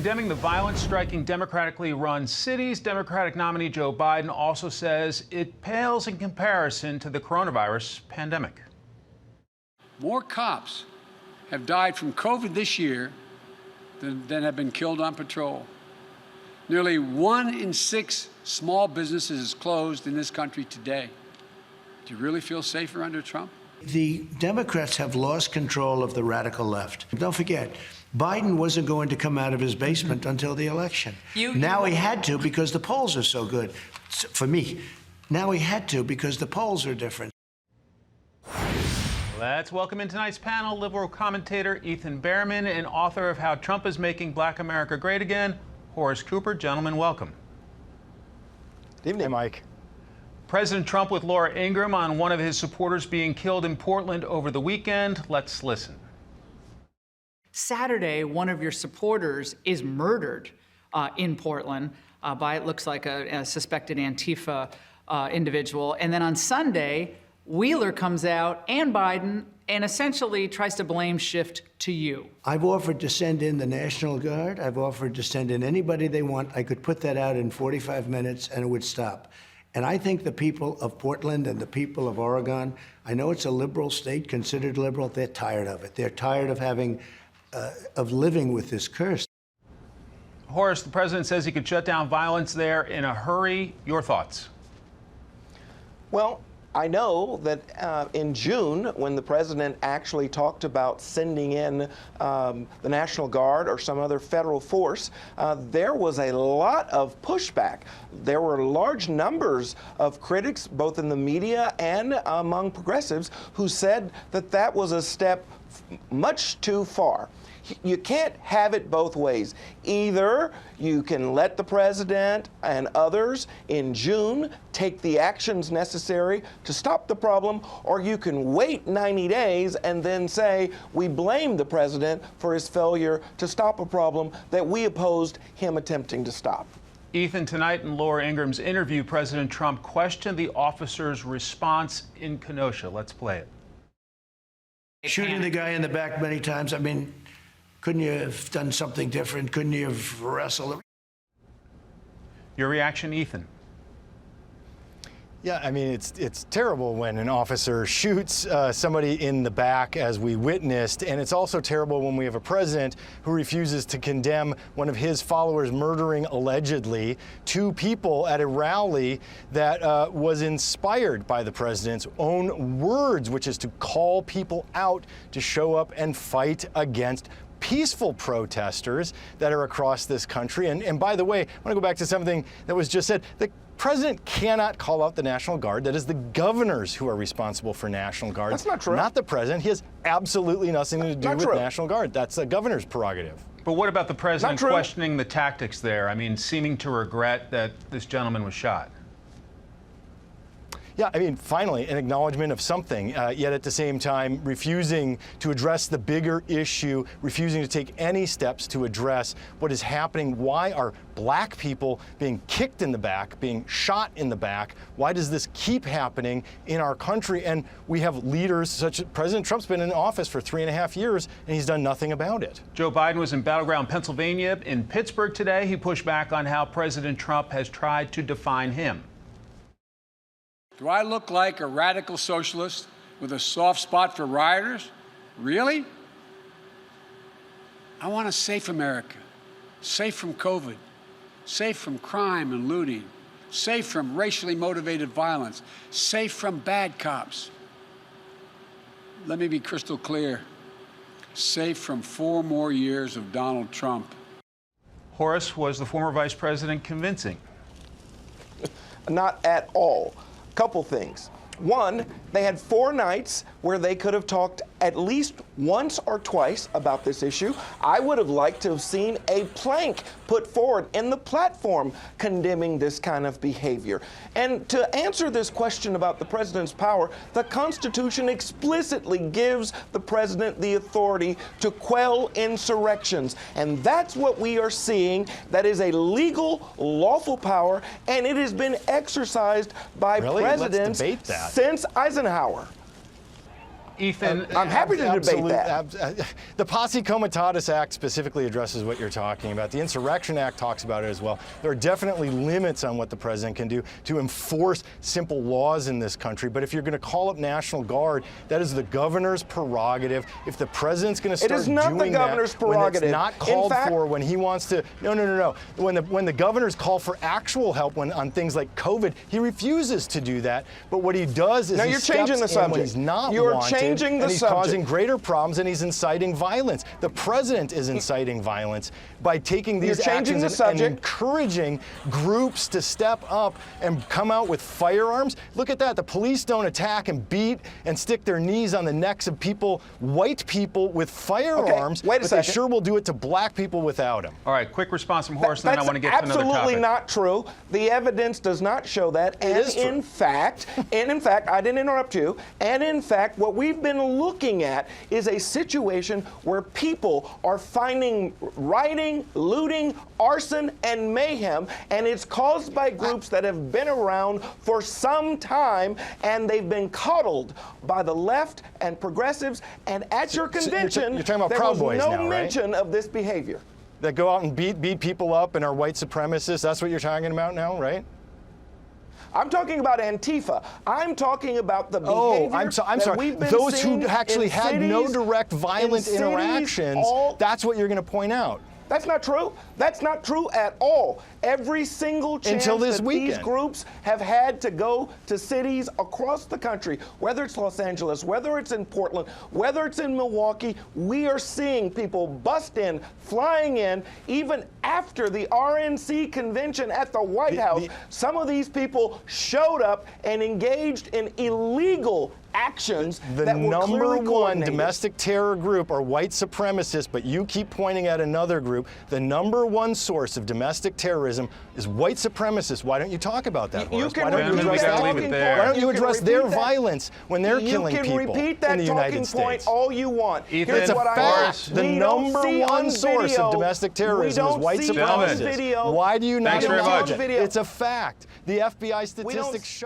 Condemning the violence striking democratically run cities, Democratic nominee Joe Biden also says it pales in comparison to the coronavirus pandemic. More cops have died from COVID this year than have been killed on patrol. Nearly 1 in 6 small businesses is closed in this country today. Do you really feel safer under Trump? The Democrats have lost control of the radical left. Don't forget, Biden wasn't going to come out of his basement until the election. Now he had to because the polls are so good. For me, now he had to because the polls are different. Let's welcome in tonight's panel liberal commentator Ethan Behrman and author of How Trump is Making Black America Great Again, Horace Cooper. Gentlemen, welcome. Good evening, Mike. President Trump with Laura Ingraham on one of his supporters being killed in Portland over the weekend. Let's listen. Saturday, one of your supporters is murdered in Portland by, it looks like, a suspected Antifa individual. And then on Sunday, Wheeler comes out and Biden and essentially tries to blame shift to you. I've offered to send in the National Guard. I've offered to send in anybody they want. I could put that out in 45 minutes and it would stop. And I think the people of Portland and the people of Oregon, I know it's a liberal state, considered liberal, they're tired of it. They're tired of having, of living with this curse. Horace, the president says he could shut down violence there in a hurry. Your thoughts? Well, I know that in June, when the president actually talked about sending in the National Guard or some other federal force, there was a lot of pushback. There were large numbers of critics, both in the media and among progressives, who said that that was a step much too far. You can't have it both ways. Either you can let the president and others in June take the actions necessary to stop the problem, or you can wait 90 days and then say, we blame the president for his failure to stop a problem that we opposed him attempting to stop. Ethan, tonight in Laura Ingraham's interview, President Trump questioned the officer's response in Kenosha. Let's play it. Shooting the guy in the back many times, I mean, couldn't you have done something different? Couldn't you have wrestled? Your reaction, Ethan? Yeah, I mean, it's terrible when an officer shoots somebody in the back, as we witnessed, and it's also terrible when we have a president who refuses to condemn one of his followers murdering, allegedly, 2 people at a rally that was inspired by the president's own words, which is to call people out to show up and fight against peaceful protesters that are across this country. And by the way, I want to go back to something that was just said. The president cannot call out the National Guard. That is the governors who are responsible for National Guard. That's not true. Not the president. He has absolutely nothing to do with National Guard. That's the governor's prerogative. But what about the president questioning the tactics there? I mean, seeming to regret that this gentleman was shot. Yeah, I mean, finally, an acknowledgement of something, yet at the same time refusing to address the bigger issue, refusing to take any steps to address what is happening. Why are black people being kicked in the back, being shot in the back? Why does this keep happening in our country? And we have leaders such as President Trump's been in office for 3.5 years, and he's done nothing about it. Joe Biden was in battleground Pennsylvania. In Pittsburgh today, he pushed back on how President Trump has tried to define him. Do I look like a radical socialist with a soft spot for rioters? Really? I want a safe America, safe from COVID, safe from crime and looting, safe from racially motivated violence, safe from bad cops. Let me be crystal clear, safe from 4 more years of Donald Trump. Horace, was the former vice president convincing? Not at all. Couple things. One, they had 4 nights where they could have talked at least once or twice about this issue. I would have liked to have seen a plank put forward in the platform condemning this kind of behavior. And to answer this question about the president's power, the Constitution explicitly gives the president the authority to quell insurrections. And that's what we are seeing. That is a legal, lawful power, and it has been exercised by presidents since Eisenhower. Ethan, I'm happy to debate that. The Posse Comitatus Act specifically addresses what you're talking about. The Insurrection Act talks about it as well. There are definitely limits on what the president can do to enforce simple laws in this country. But if you're going to call up National Guard, that is the governor's prerogative. If the president's going to start doing that, it is not the governor's prerogative. When it's not called for, when he wants to, no. When the governors call for actual help on things like COVID, he refuses to do that. But what he does is you're changing the subject. When he's not You're wanted, changing the and he's subject. causing greater problems, and he's inciting violence. The president is inciting violence by taking these actions and encouraging groups to step up and come out with firearms. Look at that. The police don't attack and beat and stick their knees on the necks of people, white people with firearms, wait a but second. they sure will do it to black people without them. all right, quick response from Horace, and then I want to get to another topic. That's absolutely not true. The evidence does not show that. And is true. in fact, I didn't interrupt you. And in fact, what we've been looking at is a situation where people are finding rioting, looting, arson, and mayhem, and it's caused by groups that have been around for some time, and they've been coddled by the left and progressives. And at your convention, you're talking about there Proud was Boys no now, right? mention of this behavior. That go out and beat people up and are white supremacists. That's what you're talking about now, right? I'm talking about Antifa. I'm talking about the behavior I'm sorry. we've been Those seeing who actually in had no cities- direct violent in cities interactions, that's what you're going to point out. That's not true. That's not true at all. Every single chance Until this that weekend. these groups have had to go to cities across the country, whether it's Los Angeles, whether it's in Portland, whether it's in Milwaukee, we are seeing people bust in, flying in, even after the RNC convention at the White House. Some of these people showed up and engaged in illegal actions that were number clearly one coordinated. domestic terror group are white supremacists, but you keep pointing at another group. The number one source of domestic terrorism is white supremacists. Why don't you talk about that, You Horace? can Why don't you repeat address that that? leave it talking there. point. Why don't you can address repeat their that. violence when they're killing people You can repeat that in the talking United point States? all you want. Ethan, Here's it's what a I fact. want. The We don't number see one on source video- of domestic terrorism we is don't white see on Gentlemen. supremacists. video- Why do you not Thanks very acknowledge much. it? It's a fact. The FBI statistics show.